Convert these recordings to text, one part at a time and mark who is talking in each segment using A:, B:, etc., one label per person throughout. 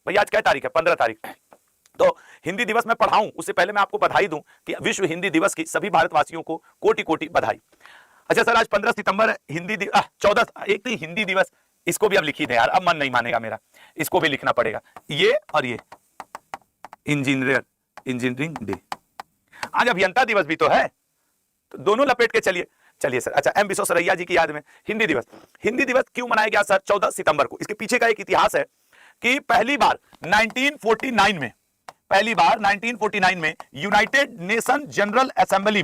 A: भैया आज क्या तारीख है? 15 तारीख। तो हिंदी दिवस में पढ़ाऊं उससे पहले मैं आपको बधाई दूं कि विश्व हिंदी दिवस की सभी भारतवासियों को कोटि कोटि बधाई। अच्छा सर, आज 15 सितंबर है, हिंदी 14 एक तो हिंदी दिवस, इसको भी अब लिखी दे यार, अब मन नहीं मानेगा मेरा, इसको भी लिखना पड़ेगा, ये और ये इंजीनियरिंग डे। आज अभियंता दिवस भी तो है, तो दोनों लपेट के चलिए। चलिए सर, अच्छा एम विश्वेश्वरैया जी की याद में हिंदी दिवस। हिंदी दिवस क्यों मनाया गया सर 14 सितंबर को? इसके पीछे का एक इतिहास है कि पहली बार 1949 में यूनाइटेड नेशन जनरल असेंबली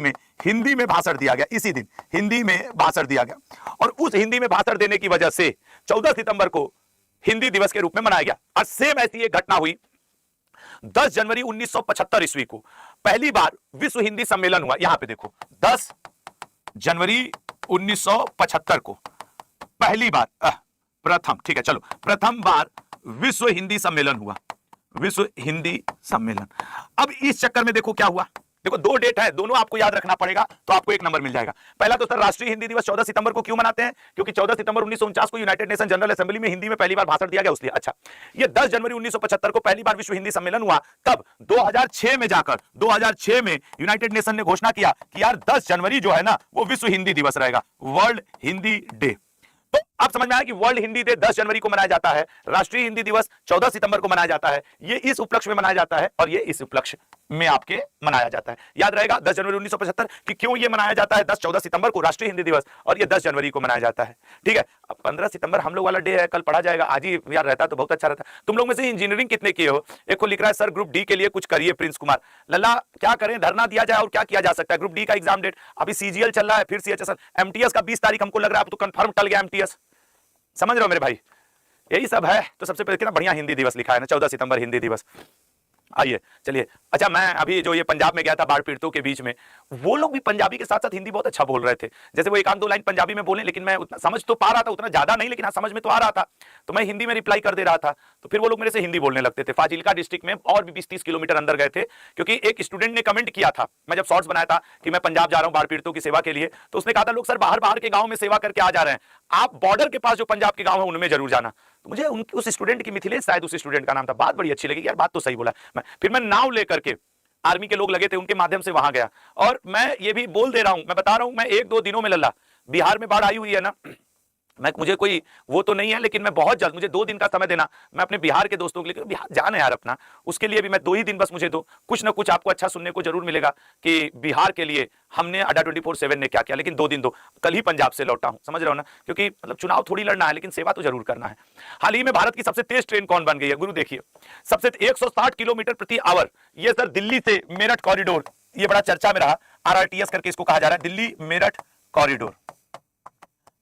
A: में हिंदी में भाषण दिया गया। इसी दिन हिंदी में भाषण दिया गया और उस हिंदी में भाषण देने की वजह से 14 सितंबर को हिंदी दिवस के रूप में मनाया गया। और सेम ऐसी एक घटना हुई 10 जनवरी 1975 ईस्वी को, पहली बार विश्व हिंदी सम्मेलन हुआ। यहां पे देखो 10 जनवरी 1975 को पहली बार प्रथम, ठीक है चलो, प्रथम बार विश्व हिंदी सम्मेलन हुआ, विश्व हिंदी सम्मेलन। अब इस चक्कर में देखो क्या हुआ, देखो दो डेट है, दोनों आपको याद रखना पड़ेगा तो आपको एक नंबर मिल जाएगा। पहला तो सर राष्ट्रीय हिंदी दिवस 14 सितंबर को क्यों मनाते हैं? क्योंकि 14 सितंबर 1949 को यूनाइटेड नेशन जनरल असेंबली में हिंदी में पहली बार भाषण दिया गया उसलिए। अच्छा, ये 10 जनवरी 1975 को पहली बार विश्व हिंदी सम्मेलन हुआ, तब 2006 में जाकर 2006 में यूनाइटेड नेशन ने घोषणा किया कि यार 10 जनवरी जो है ना वो विश्व हिंदी दिवस रहेगा, वर्ल्ड हिंदी डे। तो आप समझ में आया कि वर्ल्ड हिंदी डे 10 जनवरी को मनाया जाता है, राष्ट्रीय हिंदी दिवस 14 सितंबर को मनाया जाता है। ये इस उपलक्ष्य में मनाया जाता है और ये इस उपलक्ष्य में आपके मनाया जाता है। याद रहेगा 10 जनवरी 1975 कि क्यों ये मनाया जाता है 14 सितंबर को राष्ट्रीय हिंदी दिवस, और ये 10 जनवरी को मनाया जाता है। ठीक है, अब 15 सितंबर हम लोग वाला डे है, कल पढ़ा जाएगा, आज ही यार रहता तो बहुत अच्छा रहता। तुम लोग में से इंजीनियरिंग कितने किए हो? एक को लिख रहा है सर ग्रुप डी के लिए कुछ करिए, प्रिंस कुमार। लल्ला क्या करें, धरना दिया जाए और क्या किया जा सकता है? ग्रुप डी का एग्जाम डेट अभी सीजीएल चल रहा है, फिर सीएचएसएल, एमटीएस का 20 तारीख हमको लग रहा है अब तो कंफर्म टल गया एमटीएस। समझ रहे हो मेरे भाई, यही सब है। तो सबसे पहले कितना बढ़िया हिंदी दिवस लिखा है ना, 14 सितंबर हिंदी दिवस। आइए चलिए, अच्छा मैं अभी जो ये पंजाब में गया था बाढ़ पीड़ितों के बीच में, वो लोग भी पंजाबी के साथ साथ हिंदी बहुत अच्छा बोल रहे थे। जैसे वो एक आध दो लाइन पंजाबी में बोले, लेकिन मैं उतना समझ तो पा रहा था, उतना ज्यादा नहीं, लेकिन हाँ समझ में तो आ रहा था, तो मैं हिंदी में रिप्लाई कर दे रहा था। तो फिर वो लोग मेरे से हिंदी बोलने लगते थे। फाजिल्का डिस्ट्रिक्ट में और भी 20-30 किलोमीटर अंदर गए थे, क्योंकि एक स्टूडेंट ने कमेंट किया था, मैं जब शॉर्ट्स बनाया था कि मैं पंजाब जा रहा हूँ बाढ़ पीड़ितों की सेवा के लिए, तो उसने कहा था लोग सर बाहर बाहर के गाँव में सेवा करके आ जा रहे हैं, आप बॉर्डर के पास जो पंजाब के गाँव है उनमें जरूर जाना। तो मुझे उस स्टूडेंट की, मिथिलेश शायद उस स्टूडेंट का नाम था, बात बड़ी अच्छी लगी, यार बात तो सही बोला। फिर मैं नाव लेकर के, आर्मी के लोग लगे थे उनके माध्यम से वहां गया, और मैं ये भी बोल दे रहा हूं, मैं बता रहा हूं, मैं 1-2 दिनों में लल्ला, बिहार में बाढ़ आई हुई है ना, मुझे कोई वो तो नहीं है, लेकिन मैं बहुत जल्द, मुझे 2 दिन का समय देना, मैं अपने बिहार के दोस्तों के लिए, बिहार जाना है यार अपना, उसके लिए भी मैं 2 ही दिन बस मुझे दो, कुछ ना कुछ आपको अच्छा सुनने को जरूर मिलेगा कि बिहार के लिए हमने अड्डा 24/7 ने क्या किया। लेकिन 2 दिन दो, कल ही पंजाब से लौटा हूं, समझ रहे हो ना, क्योंकि मतलब चुनाव थोड़ी लड़ना है, लेकिन सेवा तो जरूर करना है। हाल ही में भारत की सबसे तेज ट्रेन कौन बन गई है? गुरु देखिए, सबसे 160 किलोमीटर प्रति आवर, ये सर दिल्ली से मेरठ कॉरिडोर, ये बड़ा चर्चा में रहा, आरआरटीएस करके इसको कहा जा रहा है, दिल्ली मेरठ कॉरिडोर,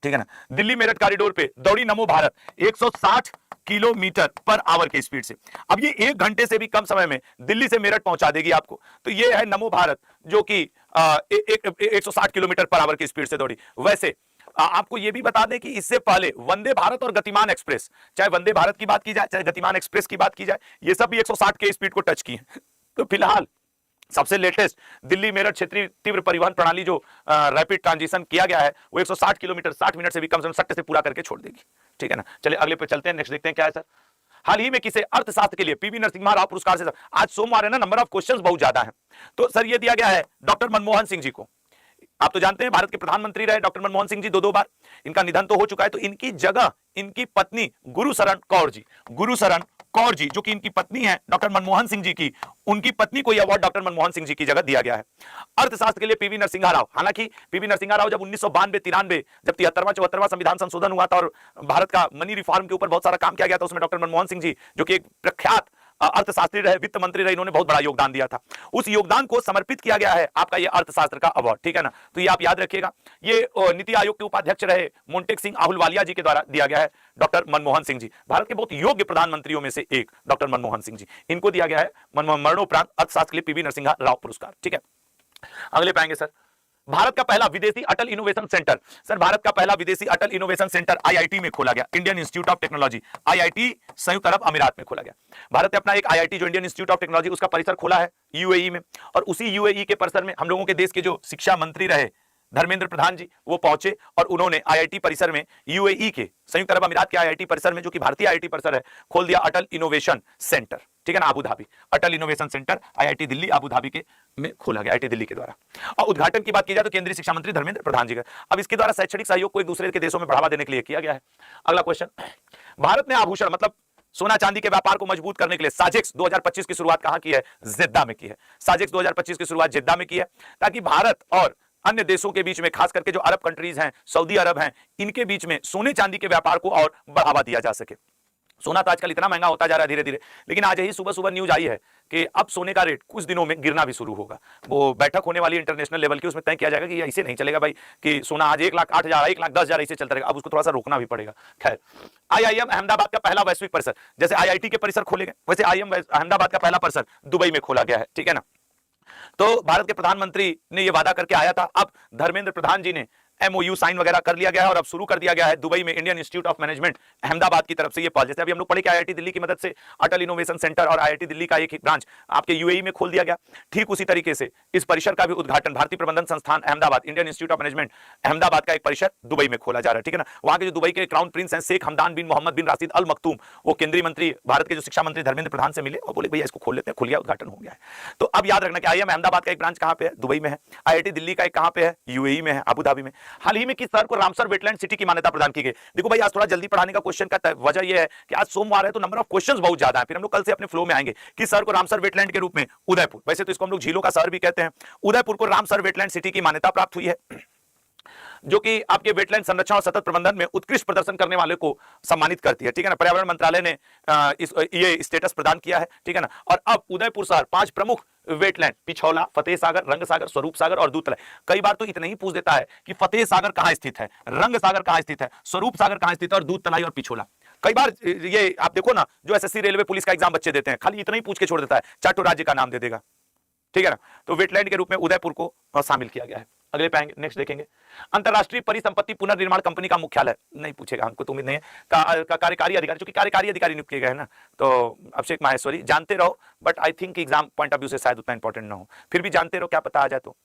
A: ठीक है ना, दिल्ली मेरठ कॉरिडोर पे दौड़ी नमो भारत 160 किलोमीटर पर आवर की स्पीड से। अब ये 1 घंटे से भी कम समय में दिल्ली से मेरठ पहुंचा देगी आपको। तो ये है नमो भारत, जो कि 160 किलोमीटर पर आवर की स्पीड से दौड़ी। वैसे आपको ये भी बता दें कि इससे पहले वंदे भारत और गतिमान एक्सप्रेस, चाहे वंदे भारत की बात की जाए चाहे गतिमान एक्सप्रेस की बात की जाए, ये सब भी 160 के स्पीड को टच की है। तो फिलहाल सबसे लेटेस्ट दिल्ली मेरठ क्षेत्रीय तीव्र परिवहन प्रणाली जो रैपिड ट्रांजिशन किया गया है, वो 160 किलोमीटर 60 मिनट से भी कम सट्टे से पूरा करके छोड़ देगी। ठीक है ना, चलिए अगले पे चलते हैं, नेक्स्ट देखते हैं क्या है सर। हाल ही में किसे अर्थशास्त्र के लिए पीवी नरसिम्हा राव पुरस्कार से, आज सोमवार है ना, नंबर ऑफ क्वेश्चंस बहुत ज्यादा है, तो सर ये दिया गया है डॉक्टर मनमोहन सिंह जी को। आप तो जानते हैं भारत के प्रधानमंत्री रहे डॉक्टर मनमोहन सिंह जी 2 बार, इनका निधन तो हो चुका है, तो इनकी जगह इनकी पत्नी गुरुशरण कौर जी, जो कि इनकी पत्नी है डॉक्टर मनमोहन सिंह जी की, उनकी पत्नी को यह अवार्ड डॉक्टर मनमोहन सिंह जी की जगह दिया गया है। अर्थशास्त्र के लिए पीवी नरसिम्हा राव, हालांकि पीवी नरसिम्हा राव जब 1992-93 जब 73वां संविधान संशोधन हुआ था और भारत का मनी रिफॉर्म के ऊपर बहुत सारा काम किया गया था, उसमें डॉक्टर मनमोहन सिंह जी जो कि एक प्रख्यात अर्थशास्त्री रहे, वित्त मंत्री रहे, इन्होंने बहुत बड़ा योगदान दिया था। उस योगदान को समर्पित किया गया है आपका ये अर्थशास्त्र का अवार्ड, ठीक है ना, तो ये आप याद रखिएगा। ये नीति आयोग के उपाध्यक्ष रहे मोंटेक सिंह आहलूवालिया जी के द्वारा दिया गया है डॉक्टर मनमोहन सिंह जी, भारत के बहुत योग्य प्रधानमंत्रियों में से एक डॉक्टर मनमोहन सिंह जी, इनको दिया गया है मरणोपरांत अर्थशास्त्र के लिए पीवी नरसिम्हा राव पुरस्कार। ठीक है, अगले पाएंगे सर, भारत का पहला विदेशी अटल इनोवेशन सेंटर, सर भारत का पहला विदेशी अटल इनोवेशन सेंटर आईआईटी में खोला गया, Indian institute of technology, IIT संयुक्त अरब अमीरात में खोला गया। भारत ने अपना एक आईआईटी जो इंडियन इंस्टीट्यूट ऑफ टेक्नोलॉजी, उसका परिसर खोला है यूएई में, और उसी यूएई के परिसर में हम लोगों के देश के जो शिक्षा मंत्री रहे धर्मेंद्र प्रधान जी वो पहुंचे और उन्होंने आईआईटी परिसर में यूएई के संयुक्त अरब अमीरात के आईआईटी परिसर में, जो कि भारतीय आईआईटी परिसर है, खोल दिया अटल इनोवेशन सेंटर, ठीक है ना, Abu Dhabi. Atal innovation centre IIT Delhi Abu Dhabi के में खोला गया, आईआईटी दिल्ली के द्वारा। और उद्घाटन की बात की जाए तो केंद्रीय शिक्षा मंत्री धर्मेंद्र प्रधान जी का। अब इसके द्वारा शैक्षणिक सहयोग को एक दूसरे के देशों में बढ़ावा देने के लिए किया गया है। अगला क्वेश्चन, भारत ने आभूषण मतलब सोना चांदी के व्यापार को मजबूत करने के लिए साजेक्स 2025 की शुरुआत कहां की है? जिद्दा में की है। साजेक्स 2025 की शुरुआत जिद्दा में की है, ताकि भारत और अन्य देशों के बीच में, खास करके जो अरब कंट्रीज हैं, सऊदी अरब हैं, इनके बीच में सोने चांदी के व्यापार को और बढ़ावा दिया जा सके। सोना तो आजकल इतना महंगा होता जा रहा है धीरे धीरे, लेकिन आज ही सुबह सुबह न्यूज आई है कि अब सोने का रेट कुछ दिनों में गिरना भी शुरू होगा। वो बैठक होने वाली इंटरनेशनल लेवल की, उसमें तय किया जाएगा कि ऐसे नहीं चलेगा भाई कि सोना आज 1,08,000 1,10,000 ऐसे चलता रहेगा, अब उसको थोड़ा सा रोकना भी पड़ेगा। खैर, आईआईएम अहमदाबाद का पहला वैश्विक परिसर, जैसे आईआईटी के परिसर खोले गए वैसे आईआईएम अहमदाबाद का पहला परिसर दुबई में खोला गया है, ठीक है ना। तो भारत के प्रधानमंत्री ने यह वादा करके आया था, अब धर्मेंद्र प्रधान जी ने एमओयू साइन वगैरह कर लिया गया है और अब शुरू कर दिया गया है दुबई में Indian institute of management Ahmedabad की तरफ से ये पहल। जैसे अभी हम लोग पढ़े कि आईआईटी दिल्ली की मदद से अटल इनोवेशन सेंटर और आईआईटी दिल्ली का एक ब्रांच आपके यूएई में खोल दिया गया, ठीक उसी तरीके से इस परिसर का भी उद्घाटन भारतीय प्रबंधन संस्थान Ahmedabad, Indian institute of management Ahmedabad का एक परिसर दुबई में खोला जा रहा है, ठीक है ना। वहां के जो दुबई के क्राउन प्रिंस हैं शेख हमदान बिन मोहम्मद बिन राशिद अल मखतूम, वो केंद्रीय मंत्री भारत के जो शिक्षा मंत्री धर्मेंद्र प्रधान से मिले और बोले भैया इसको खोल लेते हैं, खुल गया, उद्घाटन हो गया है। तो अब याद रखना कि आईआईएम अहमदाबाद का एक ब्रांच कहां पे है? दुबई में है। आईआईटी दिल्ली का एक कहां पे है? यूएई में है, अबू धाबी में। हाल ही में किस को रामसर वेटलैंड सिटी की मान्यता प्रदान की गई? देखो भाई, आज थोड़ा जल्दी पढ़ाने का क्वेश्चन का वजह यह है कि आज सोमवार है तो नंबर ऑफ क्वेश्चंस बहुत ज्यादा है, फिर हम लोग कल से अपने फ्लो में आएंगे। किस शहर को रामसर वेटलैंड के रूप में? उदयपुर। वैसे तो इसको हम लोग झीलों का शहर भी कहते हैं। उदयपुर को रामसर वेटलैंड सिटी की मान्यता प्राप्त हुई है, जो कि आपके वेटलैंड संरक्षण और सतत प्रबंधन में उत्कृष्ट प्रदर्शन करने वाले को सम्मानित करती है, ठीक है ना। पर्यावरण मंत्रालय ने ये स्टेटस प्रदान किया है, ठीक है ना। और अब उदयपुर शहर 5 प्रमुख वेटलैंड, पिछौला, फतेह सागर, रंग सागर, स्वरूप सागर और दूध तलाई। कई बार तो इतना ही पूछ देता है कि फतेह सागर कहां स्थित है, रंग सागर कहां स्थित है, स्वरूप सागर कहां स्थित है और दूध तलाई और पिछौला। कई बार ये आप देखो ना, जो एसएससी रेलवे पुलिस का एग्जाम बच्चे देते हैं, खाली इतना ही पूछ के छोड़ देता है, 4 राज्य का नाम दे देगा, ठीक है ना। तो वेटलैंड के रूप में उदयपुर को शामिल किया गया है। अगले पे आएंगे, नेक्स्ट देखेंगे। अंतरराष्ट्रीय परिसंपत्ति पुनर्निर्माण कंपनी का मुख्यालय नहीं पूछेगा, हमको तो उम्मीद नहीं है। का कार्यकारी अधिकारी, चूंकि कार्यकारी अधिकारी नियुक्त किए गए हैं ना, तो अभिषेक माहेश्वरी जानते रहो, but I think exam point of view से शायद उतना इंपॉर्टेंट ना हो, फिर भी जानते रहो, क्या पता आ जाए तो।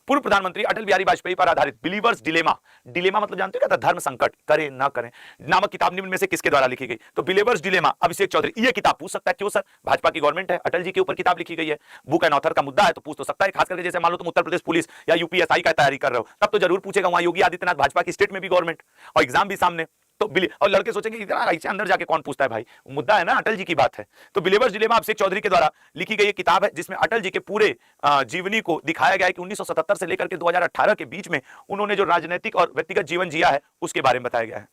A: पूर्व प्रधानमंत्री अटल बिहारी वाजपेयी पर आधारित बिलीवर्स डिलेमा, डिलेमा मतलब जानते हो क्या था? धर्म संकट, करें ना करें नामक किताब निम्न में से किसके द्वारा लिखी गई? तो बिलीवर्स डिलेमा अभिषेक चौधरी। ये किताब पूछ सकता है, क्यों सर? भाजपा की गवर्नमेंट है, अटल जी के ऊपर किताब लिखी गई है, बुक एंड ऑथर का मुद्दा है, तो पूछ तो सकता है। खास करके जैसे मान लो तुम उत्तर प्रदेश पुलिस या यूपीएसआई का तैयारी कर रहे हो, तब तो जरूर पूछेगा, वहां योगी आदित्यनाथ भाजपा की स्टेट में भी गवर्नमेंट और एग्जाम भी सामने, तो और लड़के सोचेंगे इतना ऐसे अंदर जाके कौन पूछता है भाई, मुद्दा है ना, अटल जी की बात है। तो बिलीवर्स डिलेमा अभिषेक चौधरी के द्वारा लिखी गई एक किताब है, जिसमें अटल जी के पूरे जीवनी को दिखाया गया है कि 1977 से लेकर के 2018 के बीच में उन्होंने जो राजनीतिक और व्यक्तिगत जीवन जिया है उसके बारे में बताया गया है,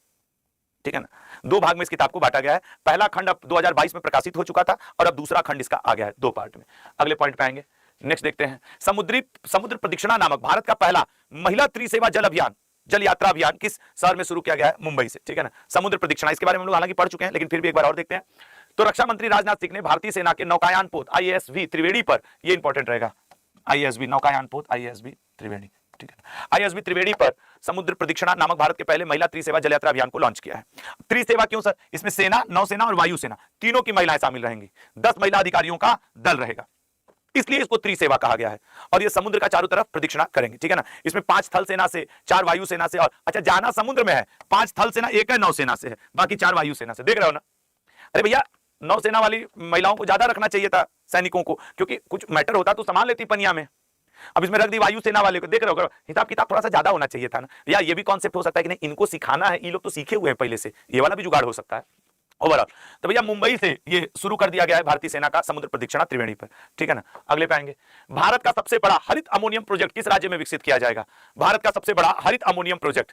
A: ठीक है ना। 2 भाग में इस किताब को बांटा गया है। पहला खंड अब 2022 में प्रकाशित हो चुका था और अब दूसरा खंड इसका आ गया है 2 पार्ट में। अगले पॉइंट पे आएंगे, नेक्स्ट देखते हैं। समुद्र प्रदक्षिणा नामक भारत का पहला महिला त्रिसेवा जल अभियान, जल यात्रा अभियान किस शहर में शुरू किया गया है? मुंबई से, ठीक है ना। समुद्र प्रदक्षिणा, इसके बारे में हम लोग हालांकि पढ़ चुके हैं, लेकिन फिर भी एक बार और देखते हैं। तो रक्षा मंत्री राजनाथ सिंह ने भारतीय सेना के नौकायान पोत आईएएसवी त्रिवेणी पर, ये इंपॉर्टेंट रहेगा, आईएएसवी नौकायान पोत आईएएसवी त्रिवेणी, ठीक है, आईएसवी त्रिवेणी पर समुद्र प्रदक्षिणा नामक भारत के पहले महिला त्रिसेवा जल यात्रा अभियान को लॉन्च किया है। त्रिसेवा क्यों सर? इसमें सेना, नौसेना और वायुसेना तीनों की महिलाएं शामिल रहेंगी, 10 महिला अधिकारियों का दल रहेगा, इसलिए इसको त्रिसेवा कहा गया है। और ये समुद्र का चारों तरफ प्रदक्षिणा करेंगे, ठीक है ना। इसमें 5 थल सेना से, 4 वायु सेना से, और अच्छा जाना समुद्र में है 5 थल सेना, 1 है नौसेना से है, बाकी 4 वायु सेना से। देख रहे हो ना? अरे भैया, नौसेना वाली महिलाओं को ज्यादा रखना चाहिए था सैनिकों को, क्योंकि कुछ मैटर होता तो संभाल लेती पनिया में। अब इसमें रख दी वायुसेना वाले को, देख रहे हो, हिसाब किताब थोड़ा सा ज्यादा होना चाहिए था ना। या ये भी कॉन्सेप्ट हो सकता है कि नहीं, इनको सिखाना है, ये लोग तो सीखे हुए हैं पहले से, ये वाला भी जुगाड़ हो सकता है ओवरऑल। तो भैया मुंबई से ये शुरू कर दिया गया है भारतीय सेना का समुद्र प्रदक्षिणा त्रिवेणी पर, ठीक है ना। अगले पे आएंगे। भारत का सबसे बड़ा हरित अमोनियम प्रोजेक्ट किस राज्य में विकसित किया जाएगा? भारत का सबसे बड़ा हरित अमोनियम प्रोजेक्ट,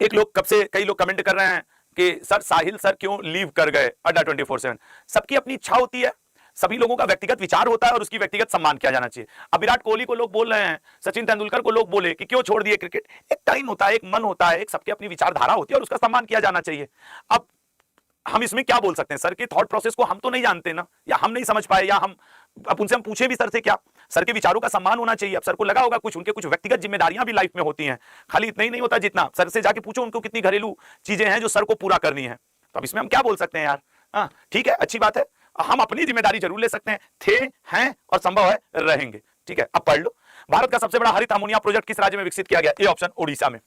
A: एक लोग कब से कई लोग कमेंट कर रहे हैं कि सर साहिल सर क्यों लीव कर गए अड्डा 24/7। सबकी अपनी इच्छा होती है, सभी लोगों का व्यक्तिगत विचार होता है और उसकी व्यक्तिगत सम्मान किया जाना चाहिए। अब विराट कोहली को लोग बोल रहे हैं, सचिन तेंदुलकर को लोग बोले कि क्यों छोड़ दिए क्रिकेट, एक टाइम होता है, एक मन होता है, एक सबकी अपनी विचारधारा होती है और उसका सम्मान किया जाना चाहिए। अब हम इसमें क्या बोल सकते हैं? सर के थॉट प्रोसेस को हम तो नहीं जानते ना, या हम नहीं समझ पाए, या हम अब उनसे हम पूछे भी सर से क्या? सर के विचारों का सम्मान होना चाहिए। अब सर को लगा होगा कुछ, उनके कुछ व्यक्तिगत जिम्मेदारियां भी लाइफ में होती हैं, खाली इतना ही नहीं होता जितना। सर से जाके पूछो उनको कितनी घरेलू चीजें हैं जो सर को पूरा करनी है। तो अब इसमें हम क्या बोल सकते हैं यार? हाँ ठीक है, अच्छी बात है, हम अपनी जिम्मेदारी जरूर ले सकते हैं, थे, हैं और संभव है रहेंगे, ठीक है। अब पढ़ लो। भारत का सबसे बड़ा हरित अमोनिया प्रोजेक्ट किस राज्य में विकसित किया गया? ए ऑप्शन ओडिशा में,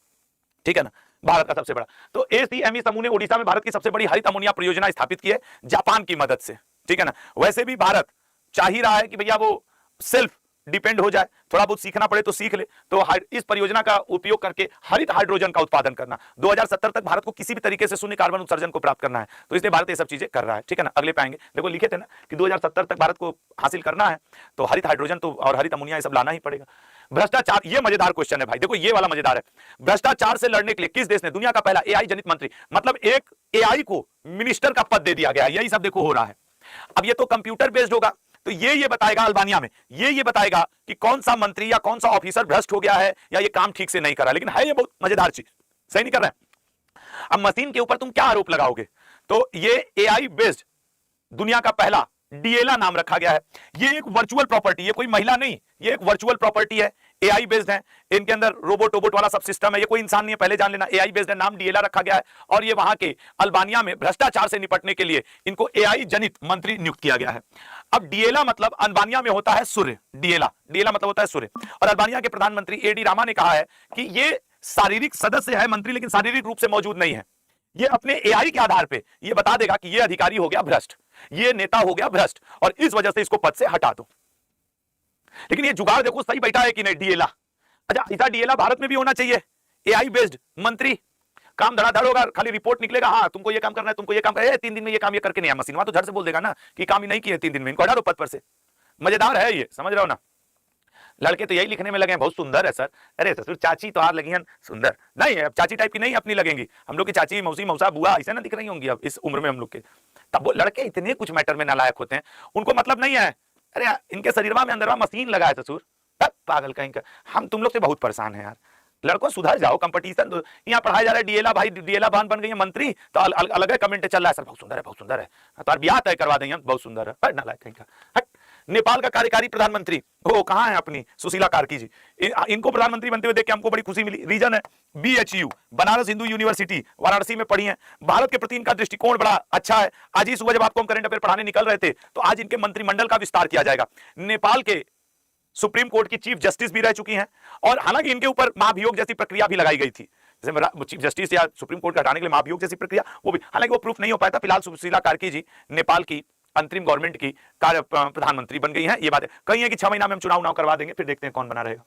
A: ठीक है ना, भारत का सबसे बड़ा। तो एसीएमई समूह ने ओडिशा में भारत की सबसे बड़ी हरित अमोनिया परियोजना स्थापित की है जापान की मदद से, ठीक है ना। वैसे भी भारत चाह ही रहा है कि भैया वो सेल्फ डिपेंड हो जाए, थोड़ा बहुत सीखना पड़े तो सीख ले, तो इस परियोजना का उपयोग करके हरित हाइड्रोजन का उत्पादन करना, 2070 तक भारत को किसी भी तरीके से शून्य कार्बन उत्सर्जन को प्राप्त करना है, तो इसलिए भारत ये सब चीजें कर रहा है, ठीक है ना। अगले पे आएंगे, देखो लिखे थे ना कि 2070 तक भारत को हासिल करना है, तो हरित हाइड्रोजन तो और हरित अमोनिया ये सब लाना ही पड़ेगा। भ्रष्टाचार, ये मजेदार क्वेश्चन है भाई, देखो ये वाला मजेदार है। भ्रष्टाचार से लड़ने के लिए किस देश ने दुनिया का पहला एआई जनित मंत्री, मतलब एक एआई को मिनिस्टर का पद दे दिया गया, यही सब देखो हो रहा है। अब ये तो कंप्यूटर बेस्ड होगा, तो ये बताएगा अल्बानिया में, ये बताएगा कि कौन सा मंत्री या कौन सा ऑफिसर भ्रष्ट हो गया है या ये काम ठीक से नहीं कर रहा, लेकिन है ये बहुत मजेदार चीज, सही नहीं कर रहा है। अब मशीन के ऊपर तुम क्या आरोप लगाओगे, तो ये एआई बेस्ड दुनिया का पहला डीएला नाम रखा गया है। ये एक वर्चुअल प्रॉपर्टी, ये कोई महिला नहीं, ये एक वर्चुअल प्रॉपर्टी है, एआई बेस्ड है, इनके अंदर रोबोट वाला सब सिस्टम है, ये कोई इंसान नहीं है, पहले जान लेना। एआई बेस्ड है, नाम डीएला रखा गया है, और ये वहां के अल्बानिया में भ्रष्टाचार से निपटने के लिए इनको एआई जनित मंत्री नियुक्त किया गया है। अब डीएला मतलब अल्बानिया में होता है सूर्य, डीएला मतलब होता है सूर्य, और अल्बानिया के प्रधानमंत्री एडी रामा ने कहा है कि ये शारीरिक सदस्य है मंत्री, लेकिन शारीरिक रूप से मौजूद नहीं है। ये अपने एआई के आधार पे ये बता देगा कि ये अधिकारी हो गया भ्रष्ट, ये नेता हो गया भ्रष्ट, और इस वजह से इसको पद से हटा दो। लेकिन ये जुगाड़ देखो सही बैठा है कि नहीं, डीएला। अच्छा, ऐसा डीएला भारत में भी होना चाहिए, एआई बेस्ड मंत्री, काम धड़ाधड़ होगा, खाली रिपोर्ट निकलेगा, हाँ तुमको ये काम करना है, तुमको ये काम करना है, 3 दिन में ये काम ये करके नहीं आया, मशीन तो झट से बोल देगा ना कि काम ही नहीं किया 3 दिन में, इनको हटा दो पद पर से। मजेदार है ये, समझ रहे हो ना। लड़के तो यही लिखने में लगे हैं, बहुत सुंदर है सर, अरे ससुर चाची तो हार लगी हैं सुंदर, नहीं है चाची टाइप की नहीं अपनी लगेंगी, हम लोग की चाची मौसी मौसा बुआ ऐसे ना दिख रही होंगी अब इस उम्र में हम लोग के। तब वो लड़के इतने कुछ मैटर में नालायक होते हैं, उनको मतलब नहीं है, अरे इनके शरीरवा में अंदरवा मशीन लगा है ससुर, पागल कहीं का। हम तुम लोग से बहुत परेशान है यार, लड़कों सुधर जाओ, कंपटीशन यहाँ पढ़ाया जा रहा है, डीएला भाई डीएला बन गई है मंत्री, तो अलग कमेंट चल रहा है, सर बहुत सुंदर है बहुत सुंदर है, तो ब्याह तय करवा देंगे, बहुत सुंदर है, नालायक कहीं का। हट। नेपाल का कार्यकारी प्रधानमंत्री वो कहां है अपनी सुशीला कार्की जी, इनको प्रधानमंत्री बनते हुए देख के हमको बड़ी खुशी मिली। रीजन है बीएचयू, बनारस हिंदू यूनिवर्सिटी वाराणसी में पढ़ी है, भारत के प्रति इनका दृष्टिकोण बड़ा अच्छा है। आज ही सुबह जब आपको हम करंट अफेयर पढ़ाने निकल रहे थे, तो आज इनके मंत्रिमंडल का विस्तार किया जाएगा। नेपाल के सुप्रीम कोर्ट की चीफ जस्टिस भी रह चुकी हैं, और हालांकि इनके ऊपर महाभियोग जैसी प्रक्रिया भी लगाई गई थी, जैसे चीफ जस्टिस या सुप्रीम कोर्ट का हटाने के लिए महाभियोग जैसी प्रक्रिया, वो भी हालांकि वो प्रूफ नहीं हो पाया था। फिलहाल सुशीला कार्की जी नेपाल की अंतरिम गवर्नमेंट की कार्य प्रधानमंत्री बन गई हैं। ये बात है, कहीं है कि 6 महीना में हम चुनाव करवा देंगे, फिर देखते हैं कौन बना रहेगा।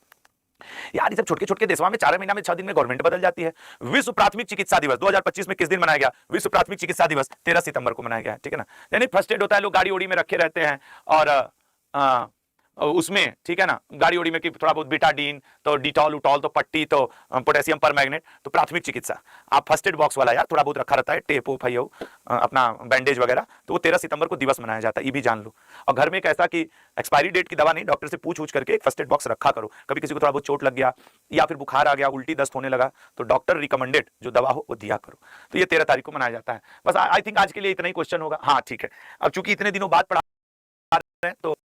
A: यार ये सब छोटे छोटे देशों में 4 महीना में 6 दिन में गवर्नमेंट बदल जाती है। विश्व प्राथमिक चिकित्सा दिवस 2025 में किस दिन मनाया गया? विश्व प्राथमिक चिकित्सा दिवस 13 सितंबर को मनाया गया, ठीक है ना। यानी फर्स्ट एड होता है, लोग गाड़ी ओड़ी में रखे रहते हैं, और उसमें ठीक है ना, गाड़ी ओड़ी में कि थोड़ा बहुत बीटाडीन, तो डिटॉल उटॉल, तो पट्टी, तो पोटेशियम परमैंगनेट, तो प्राथमिक चिकित्सा आप फर्स्ट एड बॉक्स वाला यार थोड़ा बहुत रखा रहता है, टेप ओप है अपना बैंडेज वगैरह, तो वो 13 सितंबर को दिवस मनाया जाता है, ये भी जान लो। और घर में एक ऐसा कि एक्सपायरी डेट की दवा नहीं, डॉक्टर से पूछ करके एक फर्स्ट एड बॉक्स रखा करो, कभी किसी को थोड़ा बहुत चोट लग गया या फिर बुखार आ गया, उल्टी दस्त होने लगा, तो डॉक्टर रिकमेंडेड जो दवा हो वो दिया करो। तो ये 13 तारीख को मनाया जाता है। बस आई थिंक आज के लिए इतना ही क्वेश्चन होगा। हाँ ठीक है, अब चूंकि इतने दिनों बाद पढ़ा रहे हैं तो